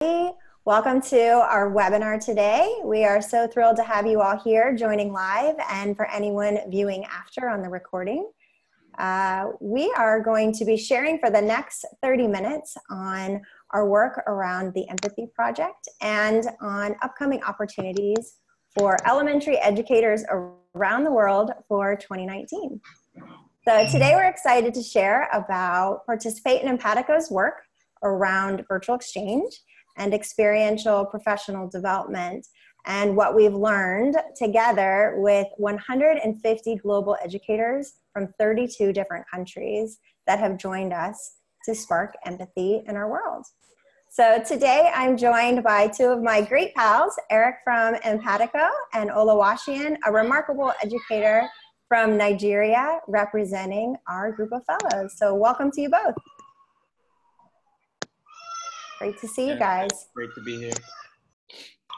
Welcome to our webinar today. We are so thrilled to have you all here joining live, and for anyone viewing after on the recording. We are going to be sharing for the next 30 minutes on our work around the Empathy Project and on upcoming opportunities for elementary educators around the world for 2019. So today we're excited to share about Participate in Empatico's work around virtual exchange and experiential professional development, and what we've learned together with 150 global educators from 32 different countries that have joined us to spark empathy in our world. So today I'm joined by two of my great pals, Erick from Empatico and Oluwaseun, a remarkable educator from Nigeria, representing our group of fellows. So welcome to you both. Great to see you guys. Great to be here.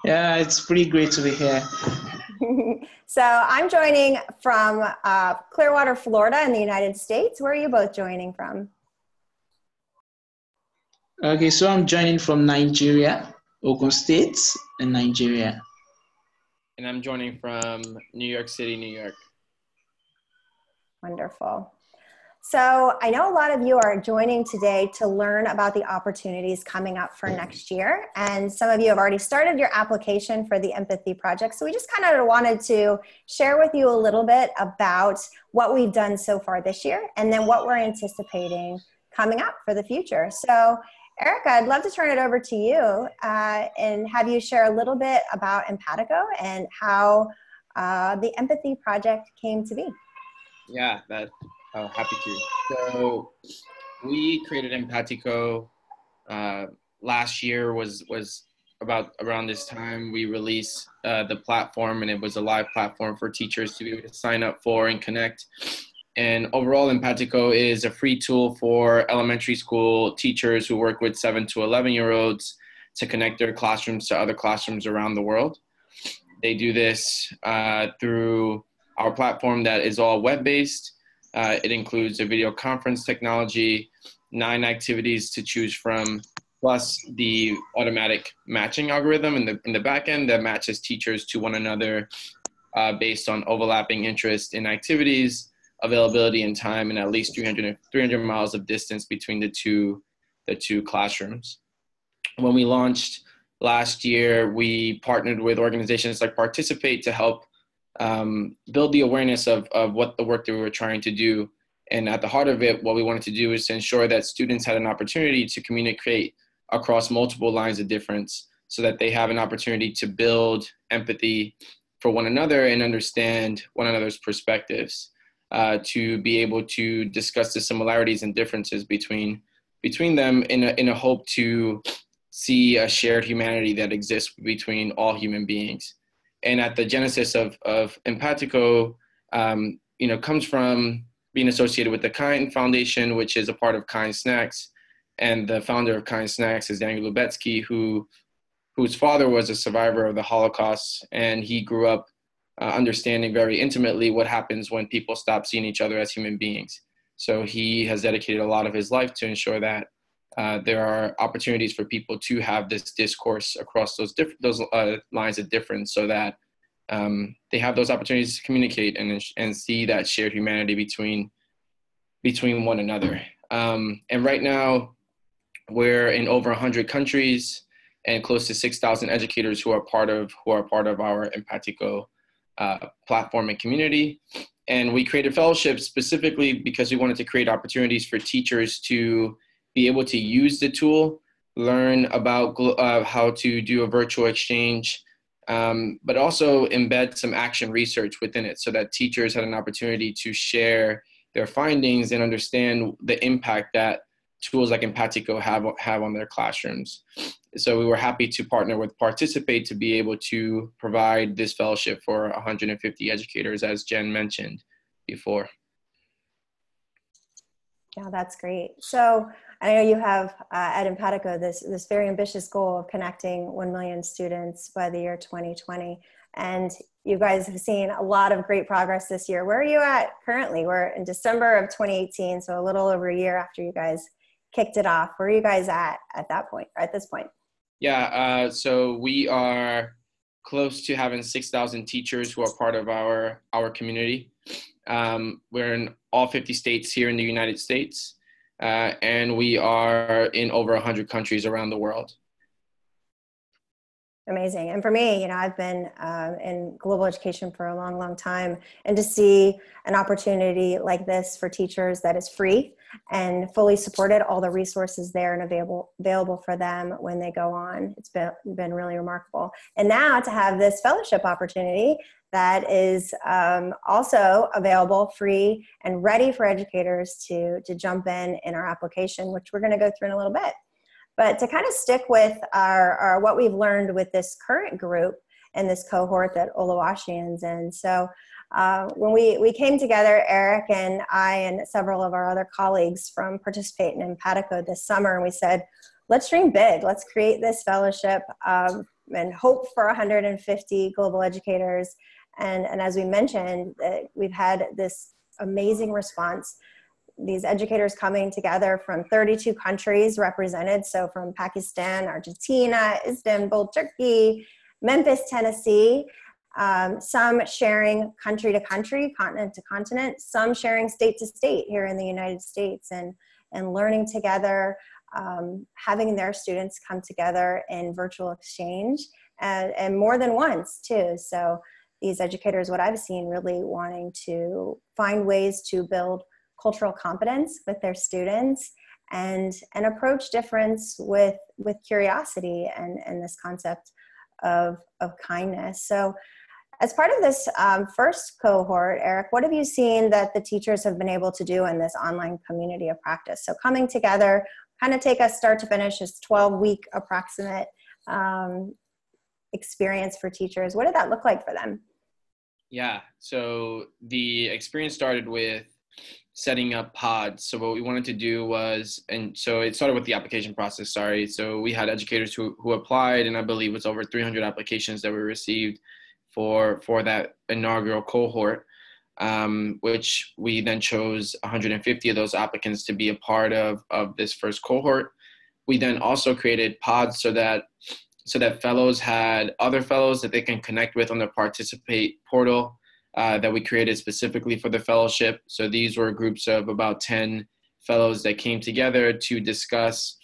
Yeah, it's pretty great to be here. So I'm joining from Clearwater, Florida in the United States. Where are you both joining from? Okay, so I'm joining from Nigeria, Ogun State in Nigeria. And I'm joining from New York City, New York. Wonderful. So I know a lot of you are joining today to learn about the opportunities coming up for next year. And some of you have already started your application for the Empathy Project. So we just kind of wanted to share with you a little bit about what we've done so far this year and then what we're anticipating coming up for the future. So Erick, I'd love to turn it over to you and have you share a little bit about Empatico and how the Empathy Project came to be. Yeah, happy to. So we created Empatico last year. Was about around this time we released the platform, and it was a live platform for teachers to be able to sign up for and connect. And overall, Empatico is a free tool for elementary school teachers who work with 7 to 11-year-olds to connect their classrooms to other classrooms around the world. They do this through our platform that is all web-based. It includes a video conference technology, 9 activities to choose from, plus the automatic matching algorithm in the back end that matches teachers to one another based on overlapping interest in activities, availability and time, and at least 300 miles of distance between the two classrooms. When we launched last year, we partnered with organizations like Participate to help build the awareness of what the work that we were trying to do. And at the heart of it, what we wanted to do is to ensure that students had an opportunity to communicate across multiple lines of difference so that they have an opportunity to build empathy for one another and understand one another's perspectives, to be able to discuss the similarities and differences between them in a hope to see a shared humanity that exists between all human beings. And at the genesis of Empatico, comes from being associated with the Kind Foundation, which is a part of Kind Snacks. And the founder of Kind Snacks is Daniel Lubetsky, whose father was a survivor of the Holocaust. And he grew up understanding very intimately what happens when people stop seeing each other as human beings. So he has dedicated a lot of his life to ensure that there are opportunities for people to have this discourse across those lines of difference, so that they have those opportunities to communicate and see that shared humanity between one another. And right now, we're in over 100 countries and close to 6,000 educators who are part of our Empatico platform and community. And we created fellowships specifically because we wanted to create opportunities for teachers to be able to use the tool, learn about how to do a virtual exchange, but also embed some action research within it so that teachers had an opportunity to share their findings and understand the impact that tools like Empatico have on their classrooms. So we were happy to partner with Participate to be able to provide this fellowship for 150 educators, as Jen mentioned before. Yeah, that's great. So I know you have at Empatico this very ambitious goal of connecting 1 million students by the year 2020. And you guys have seen a lot of great progress this year. Where are you at currently? We're in December of 2018, so a little over a year after you guys kicked it off. Where are you guys at that point, or at this point? Yeah, so we are close to having 6,000 teachers who are part of our community. We're in all 50 states here in the United States, and we are in over 100 countries around the world. Amazing. And for me, I've been in global education for a long, long time, and to see an opportunity like this for teachers that is free and fully supported, all the resources there and available for them when they go on, it's been really remarkable. And now to have this fellowship opportunity that is also available, free, and ready for educators to jump in our application, which we're going to go through in a little bit. But to kind of stick with our what we've learned with this current group and this cohort that Oluwaseun's in. So when we came together, Eric and I and several of our other colleagues from Participate in Empatico this summer, and we said, let's dream big. Let's create this fellowship and hope for 150 global educators. And as we mentioned, we've had this amazing response. These educators coming together from 32 countries represented. So from Pakistan, Argentina, Istanbul, Turkey, Memphis, Tennessee, some sharing country to country, continent to continent, some sharing state to state here in the United States, and learning together, having their students come together in virtual exchange and more than once too. So these educators, what I've seen, really wanting to find ways to build cultural competence with their students and approach difference with curiosity and this concept of kindness. So as part of this first cohort, Eric, what have you seen that the teachers have been able to do in this online community of practice? So coming together, kind of take us start to finish, this 12-week approximate experience for teachers. What did that look like for them? Yeah, so the experience started with setting up pods. So what we wanted to do was, and so it started with the application process, So we had educators who applied, and I believe it was over 300 applications that were received for that inaugural cohort, which we then chose 150 of those applicants to be a part of this first cohort. We then also created pods so that fellows had other fellows that they can connect with on the Participate portal that we created specifically for the fellowship. So these were groups of about 10 fellows that came together to discuss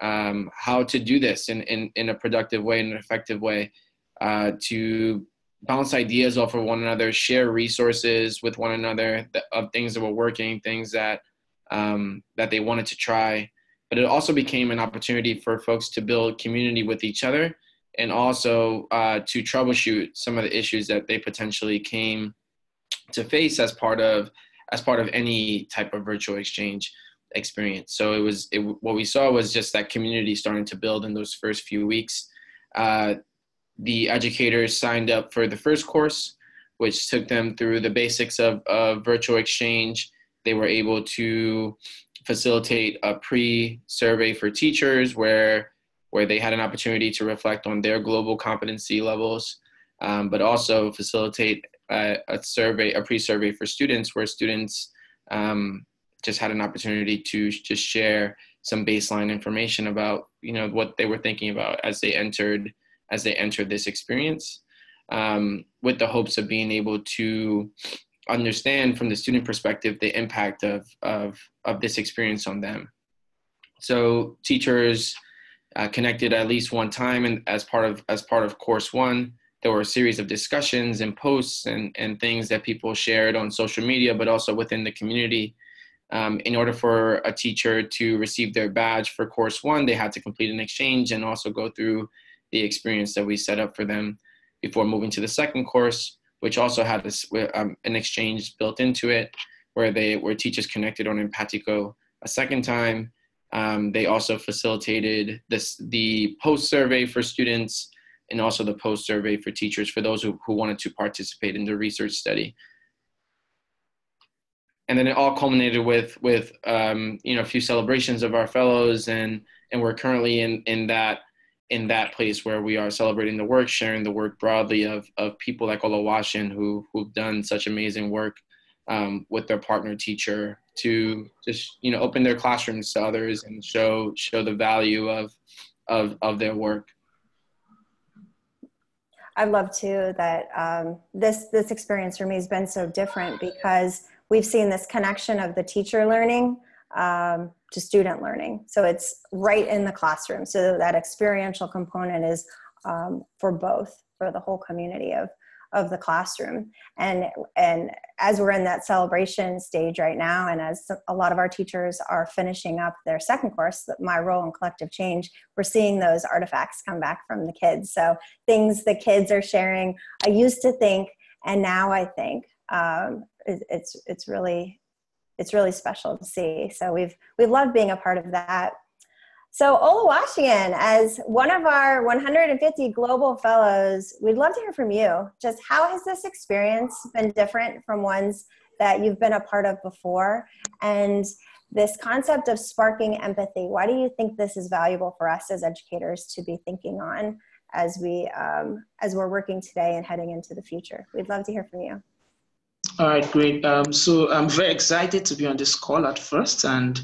how to do this in a productive way, in an effective way, to bounce ideas off of one another, share resources with one another of things that were working, things that they wanted to try. But it also became an opportunity for folks to build community with each other, and also to troubleshoot some of the issues that they potentially came to face as part of any type of virtual exchange experience. So what we saw was just that community starting to build in those first few weeks. The educators signed up for the first course, which took them through the basics of virtual exchange. They were able to facilitate a pre-survey for teachers where they had an opportunity to reflect on their global competency levels, but also facilitate a pre-survey for students where students just had an opportunity to just share some baseline information about what they were thinking about as they entered this experience, with the hopes of being able to understand from the student perspective the impact of this experience on them. So teachers connected at least one time, and as part of course one, there were a series of discussions and posts and things that people shared on social media, but also within the community. In order for a teacher to receive their badge for course one, they had to complete an exchange and also go through the experience that we set up for them before moving to the second course, which also had an exchange built into it, where teachers connected on Empatico a second time. They also facilitated the post-survey for students, and also the post-survey for teachers for those who wanted to participate in the research study. And then it all culminated with a few celebrations of our fellows, and we're currently in that place where we are celebrating the work, sharing the work broadly of people like Oluwaseun who've done such amazing work with their partner teacher to just open their classrooms to others and show the value of their work. I love too that this experience for me has been so different because we've seen this connection of the teacher learning to student learning. So it's right in the classroom. So that experiential component is for both, for the whole community of the classroom. And as we're in that celebration stage right now, and as a lot of our teachers are finishing up their second course, My Role in Collective Change, we're seeing those artifacts come back from the kids. So things the kids are sharing, I used to think, and now I think, it's really special to see. So we've loved being a part of that. So Oluwaseun, as one of our 150 global fellows, we'd love to hear from you. Just how has this experience been different from ones that you've been a part of before? And this concept of sparking empathy, why do you think this is valuable for us as educators to be thinking on as we're working today and heading into the future? We'd love to hear from you. All right, great. So I'm very excited to be on this call at first, and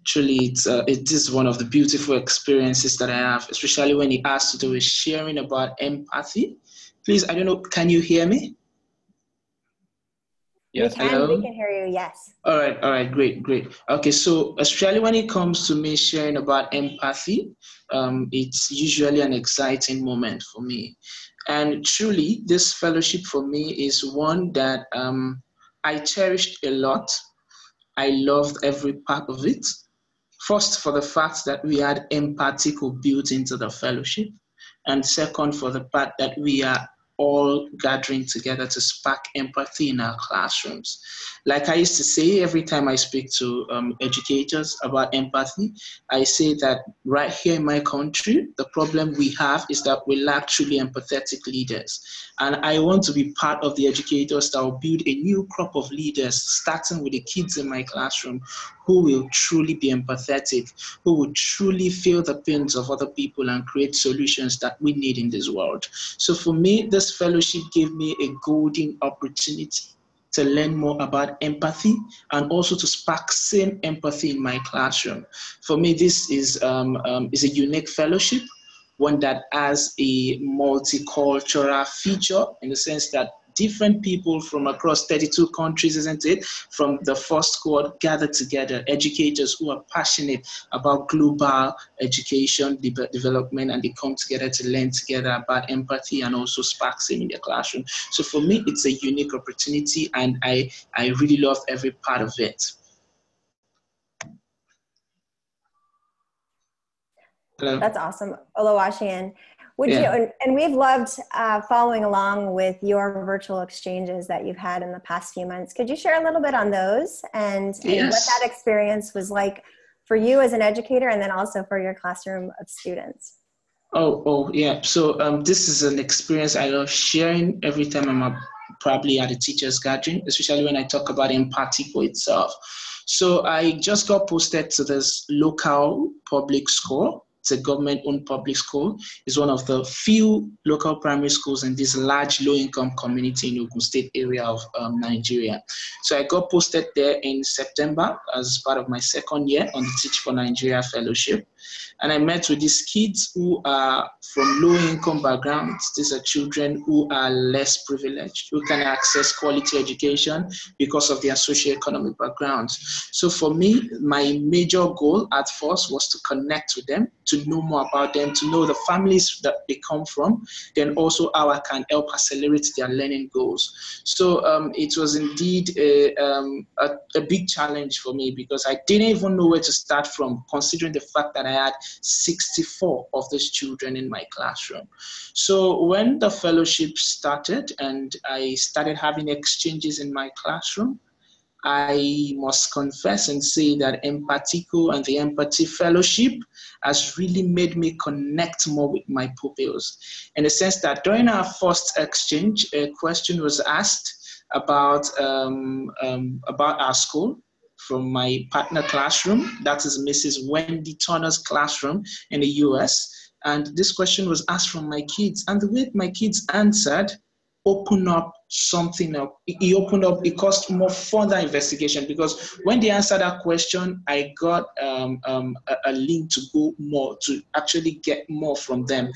truly it is one of the beautiful experiences that I have, especially when it has to do with sharing about empathy. Please, I don't know, can you hear me? Yes. We can hear you, yes. All right, great. Okay, so especially when it comes to me sharing about empathy, it's usually an exciting moment for me. And truly, this fellowship for me is one that I cherished a lot. I loved every part of it. First, for the fact that we had Empatico built into the fellowship. And second, for the fact that we are all gathering together to spark empathy in our classrooms. Like I used to say, every time I speak to educators about empathy, I say that right here in my country, the problem we have is that we lack truly empathetic leaders. And I want to be part of the educators that will build a new crop of leaders, starting with the kids in my classroom, who will truly be empathetic, who will truly feel the pains of other people and create solutions that we need in this world. So for me, this fellowship gave me a golden opportunity to learn more about empathy and also to spark same empathy in my classroom. For me, this is a unique fellowship, one that has a multicultural feature in the sense that different people from across 32 countries, isn't it? From the first cohort gathered together, educators who are passionate about global education development, and they come together to learn together about empathy and also spark same in their classroom. So for me, it's a unique opportunity, and I really love every part of it. Hello. That's awesome, Oluwaseun. Would you, and we've loved following along with your virtual exchanges that you've had in the past few months. Could you share a little bit on those and what that experience was like for you as an educator and then also for your classroom of students? Oh, yeah. So this is an experience I love sharing every time I'm probably at a teacher's gathering, especially when I talk about Empatico itself. So I just got posted to this local public school. It's a government-owned public school. It's one of the few local primary schools in this large low-income community in Ogun State area of Nigeria. So I got posted there in September as part of my second year on the Teach for Nigeria Fellowship. And I met with these kids who are from low-income backgrounds. These are children who are less privileged, who can access quality education because of their socioeconomic backgrounds. So for me, my major goal at first was to connect with them, to know more about them, to know the families that they come from, then also how I can help accelerate their learning goals. So it was indeed a big challenge for me because I didn't even know where to start from, considering the fact that I had 64 of these children in my classroom. So when the fellowship started and I started having exchanges in my classroom, I must confess and say that Empatico and the Empathy Fellowship has really made me connect more with my pupils, in the sense that during our first exchange, a question was asked about our school from my partner classroom, that is Mrs. Wendy Turner's classroom in the US. And this question was asked from my kids, and the way my kids answered opened up something up. It opened up, it caused more further investigation, because when they answered that question, I got a link to go more, to actually get more from them.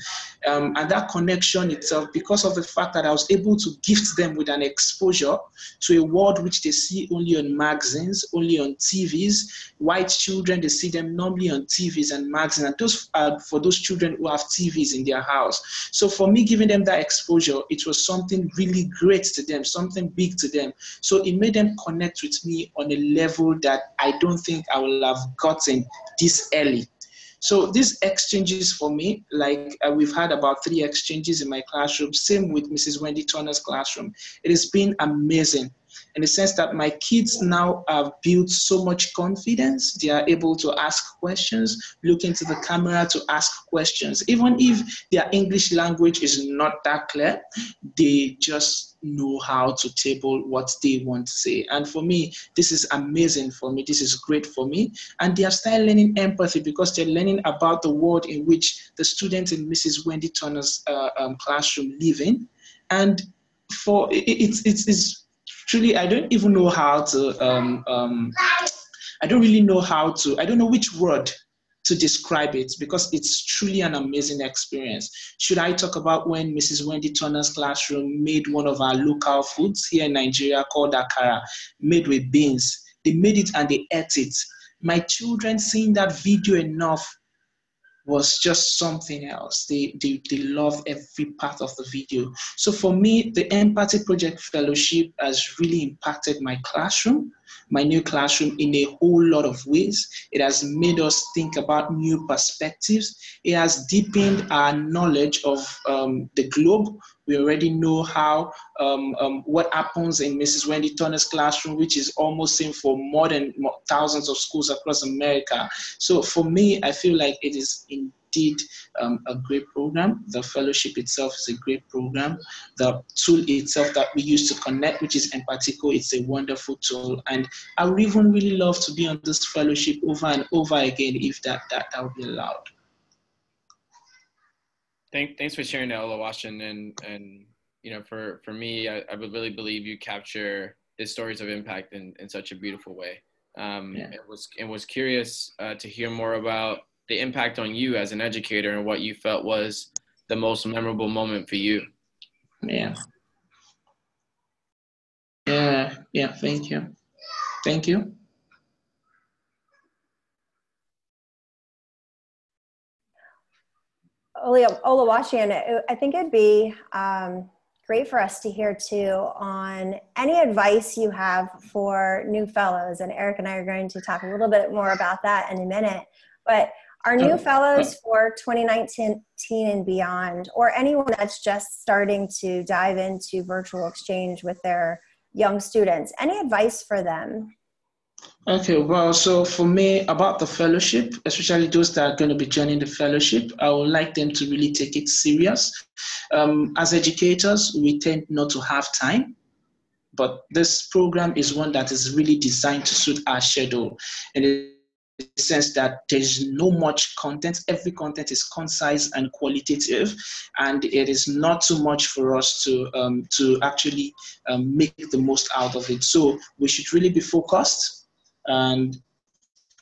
And that connection itself, because of the fact that I was able to gift them with an exposure to a world which they see only on magazines, only on TVs. White children, they see them normally on TVs and magazines, and those are for those children who have TVs in their house. So for me, giving them that exposure, it was something really great to them, something big to them. So it made them connect with me on a level that I don't think I will have gotten this early. So these exchanges for me, like we've had about 3 exchanges in my classroom, same with Mrs. Wendy Turner's classroom. It has been amazing in the sense that my kids now have built so much confidence. They are able to ask questions, look into the camera to ask questions. Even if their English language is not that clear, they just know how to table what they want to say. And for me, this is amazing for me. This is great for me. And they have started learning empathy because they're learning about the world in which the students in Mrs. Wendy Turner's classroom live in. And for it's truly, I don't even know how to, I don't really know how to, I don't know which word to describe it, because it's truly an amazing experience. Should I talk about when Mrs. Wendy Turner's classroom made one of our local foods here in Nigeria called akara, made with beans? They made it and they ate it. My children seeing that video enough was just something else. They love every part of the video. So for me, the Empathy Project Fellowship has really impacted my classroom, my new classroom, in a whole lot of ways. It has made us think about new perspectives. It has deepened our knowledge of the globe. We already know how what happens in Mrs. Wendy Turner's classroom, which is almost same for more than thousands of schools across America. So for me, I feel like it is indeed a great program. The fellowship itself is a great program. The tool itself that we use to connect, which is Empatico, it's a wonderful tool. And I would even really love to be on this fellowship over and over again if that would be allowed. Thanks for sharing that, Oluwaseun. And you know, for me, I would really believe you capture the stories of impact in such a beautiful way. And was curious to hear more about the impact on you as an educator and what you felt was the most memorable moment for you. Yeah. Thank you. Thank you. Oluwaseun, I think it'd be great for us to hear too on any advice you have for new fellows. And Eric and I are going to talk a little bit more about that in a minute. But our new fellows for 2019 and beyond, or anyone that's just starting to dive into virtual exchange with their young students, any advice for them? Okay, well, so for me, about the fellowship, especially those that are going to be joining the fellowship, I would like them to really take it serious. As educators, we tend not to have time, but this program is one that is really designed to suit our schedule. And in the sense that there's no much content. Every content is concise and qualitative, and it is not too much for us to actually make the most out of it. So we should really be focused and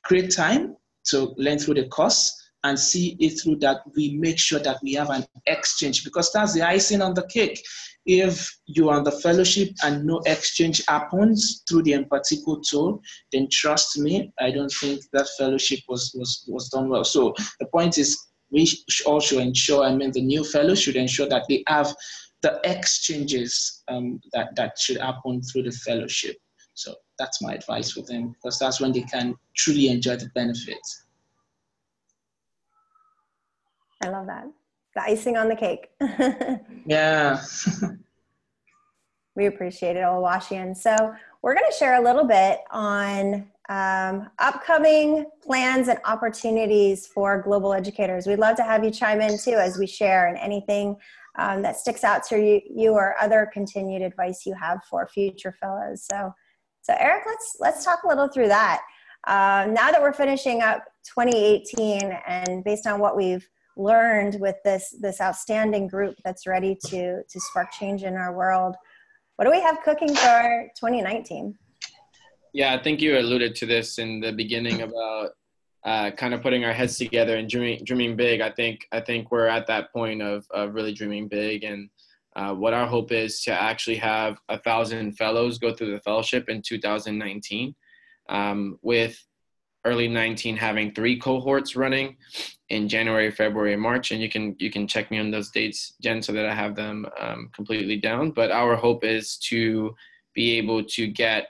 create time to learn through the course and see it through that we make sure that we have an exchange, because that's the icing on the cake. If you are on the fellowship and no exchange happens through the Empatico tool, then trust me, I don't think that fellowship was done well. So the point is, we all should ensure, the new fellows should ensure that they have the exchanges that should happen through the fellowship. So that's my advice for them, because that's when they can truly enjoy the benefits. I love that. The icing on the cake. Yeah. We appreciate it, Oluwaseun. So we're going to share a little bit on upcoming plans and opportunities for global educators. We'd love to have you chime in too as we share, and anything that sticks out to you or other continued advice you have for future fellows. So Eric, let's talk a little through that. Now that we're finishing up 2018, and based on what we've learned with this outstanding group that's ready to spark change in our world, What do we have cooking for 2019? Yeah, I think you alluded to this in the beginning about kind of putting our heads together and dreaming big. I think we're at that point of really dreaming big, and what our hope is to actually have 1,000 fellows go through the fellowship in 2019, with early 19 having 3 cohorts running in January, February, and March. And you can check me on those dates, Jen, so that I have them completely down. But our hope is to be able to get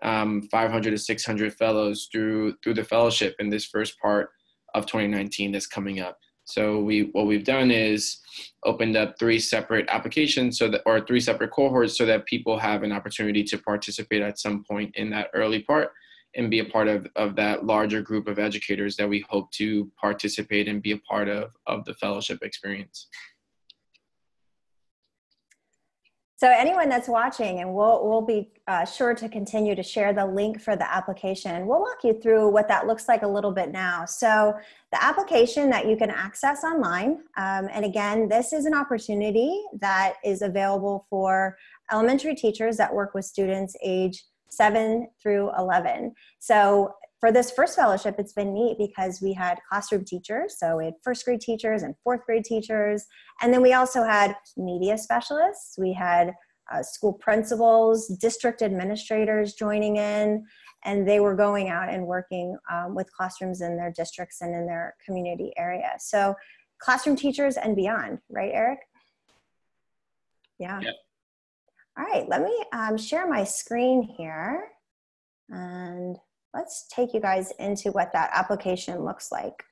500 to 600 fellows through the fellowship in this first part of 2019 that's coming up. So what we've done is opened up 3 separate applications or 3 separate cohorts so that people have an opportunity to participate at some point in that early part and be a part of that larger group of educators that we hope to participate and be a part of the fellowship experience. So anyone that's watching, and we'll be sure to continue to share the link for the application. We'll walk you through what that looks like a little bit now. So the application that you can access online, and again, this is an opportunity that is available for elementary teachers that work with students age 7 through 11. So for this first fellowship, it's been neat because we had classroom teachers. So we had first grade teachers and fourth grade teachers. And then we also had media specialists. We had school principals, district administrators joining in, and they were going out and working with classrooms in their districts and in their community area. So classroom teachers and beyond, right, Eric? Yeah. Yep. All right, let me share my screen here, and let's take you guys into what that application looks like.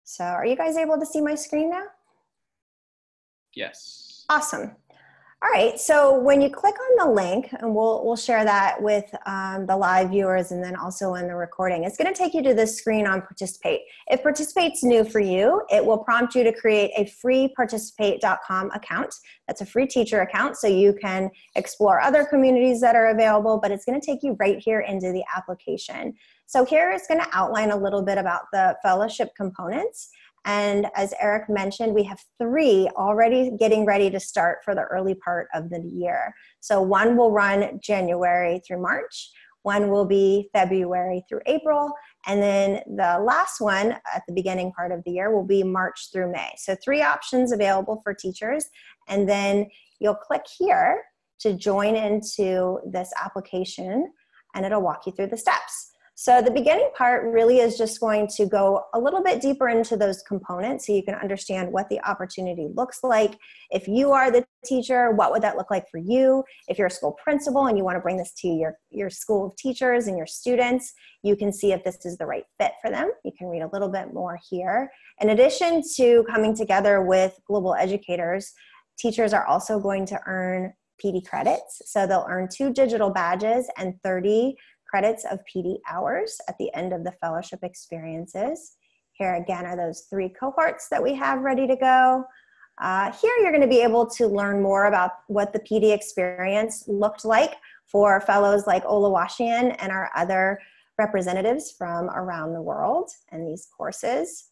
So are you guys able to see my screen now? Yes. Awesome. All right, so when you click on the link, and we'll share that with the live viewers and then also in the recording, it's going to take you to this screen on Participate. If Participate's new for you, it will prompt you to create a free participate.com account. That's a free teacher account, so you can explore other communities that are available, but it's going to take you right here into the application. So here it's going to outline a little bit about the fellowship components. And as Eric mentioned, we have 3 already getting ready to start for the early part of the year. So one will run January through March, one will be February through April, and then the last one at the beginning part of the year will be March through May. So 3 options available for teachers, and then you'll click here to join into this application, and it'll walk you through the steps. So the beginning part really is just going to go a little bit deeper into those components so you can understand what the opportunity looks like. If you are the teacher, what would that look like for you? If you're a school principal and you want to bring this to your school of teachers and your students, you can see if this is the right fit for them. You can read a little bit more here. In addition to coming together with global educators, teachers are also going to earn PD credits. So they'll earn 2 digital badges and 30 credits of PD hours at the end of the fellowship experiences. Here again are those 3 cohorts that we have ready to go. Here you're going to be able to learn more about what the PD experience looked like for fellows like Oluwaseun and our other representatives from around the world in these courses.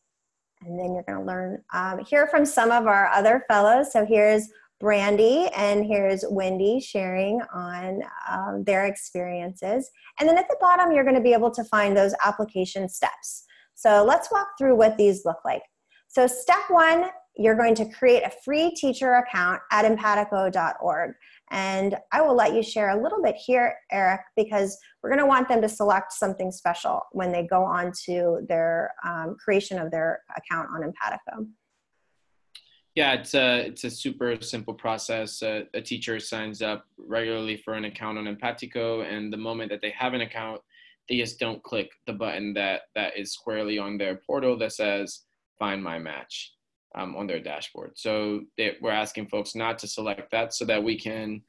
And then you're going to learn, hear from some of our other fellows. So here's Brandy and here's Wendy sharing on their experiences. And then at the bottom, you're going to be able to find those application steps. So let's walk through what these look like. So step 1, you're going to create a free teacher account at empatico.org. And I will let you share a little bit here, Eric, because we're going to want them to select something special when they go on to their creation of their account on Empatico. Yeah, it's a super simple process. A teacher signs up regularly for an account on Empatico, and the moment that they have an account, they just don't click the button that is squarely on their portal that says Find My Match on their dashboard. So we're asking folks not to select that so that we can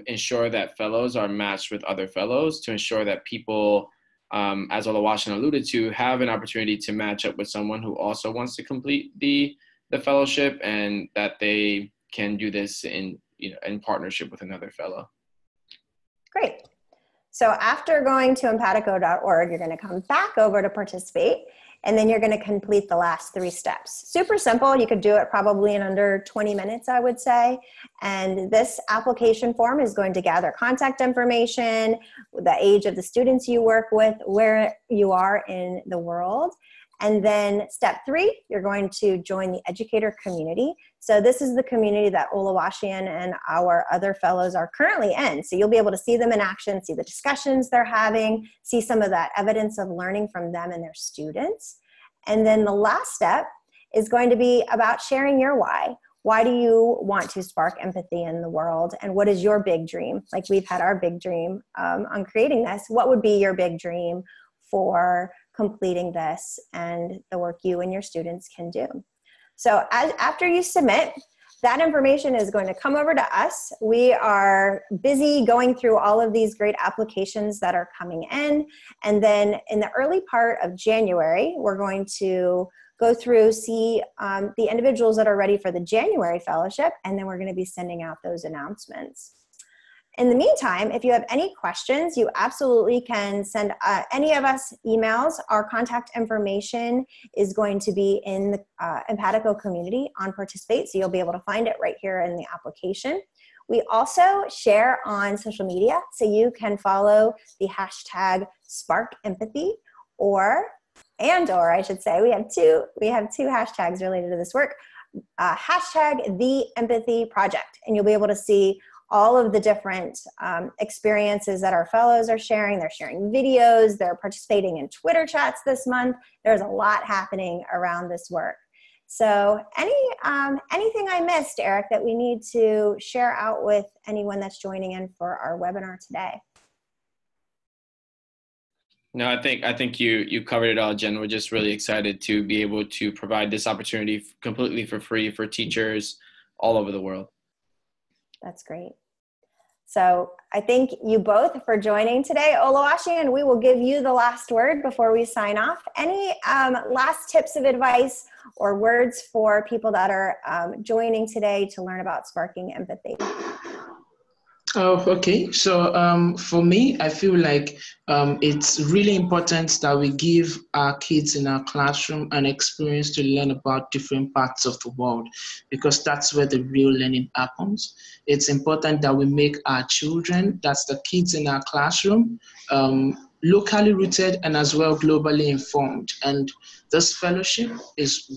ensure that fellows are matched with other fellows, to ensure that people, as Oluwaseun alluded to, have an opportunity to match up with someone who also wants to complete the fellowship, and that they can do this in partnership with another fellow. Great. So after going to empatico.org, you're going to come back over to Participate, And then you're going to complete the last 3 steps. Super simple. You could do it probably in under 20 minutes, I would say. And this application form is going to gather contact information, the age of the students you work with, where you are in the world. And then step 3, you're going to join the educator community. So this is the community that Oluwaseun and our other fellows are currently in. So you'll be able to see them in action, see the discussions they're having, see some of that evidence of learning from them and their students. And then the last step is going to be about sharing your why. Why do you want to spark empathy in the world? And what is your big dream? Like we've had our big dream on creating this. What would be your big dream for completing this and the work you and your students can do? So after you submit, that information is going to come over to us. We are busy going through all of these great applications that are coming in. And then in the early part of January, we're going to go through, see the individuals that are ready for the January fellowship, and then we're going to be sending out those announcements. In the meantime, if you have any questions, you absolutely can send any of us emails. Our contact information is going to be in the Empatico community on Participate, so you'll be able to find it right here in the application. We also share on social media, so you can follow the hashtag #SparkEmpathy, or I should say, we have two hashtags related to this work. Hashtag the Empathy Project, and you'll be able to see all of the different experiences that our fellows are sharing. They're sharing videos, they're participating in Twitter chats this month. There's a lot happening around this work. So anything I missed, Eric, that we need to share out with anyone that's joining in for our webinar today? No, I think you covered it all, Jen. We're just really excited to be able to provide this opportunity completely for free for teachers all over the world. That's great. So I thank you both for joining today. Oluwaseun, we will give you the last word before we sign off. Any last tips of advice or words for people that are joining today to learn about sparking empathy? Oh, okay. So for me, I feel like it's really important that we give our kids in our classroom an experience to learn about different parts of the world, because that's where the real learning happens. It's important that we make our children, that's the kids in our classroom, locally rooted and as well globally informed. And this fellowship is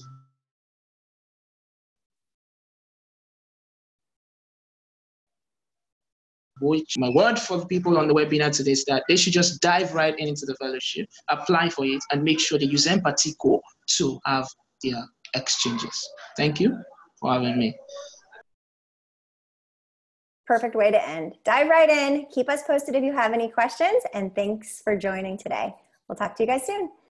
which my word for the people on the webinar today is that they should just dive right into the fellowship, apply for it, and make sure they use Empatico to have their exchanges. Thank you for having me. Perfect way to end. Dive right in. Keep us posted if you have any questions, and thanks for joining today. We'll talk to you guys soon.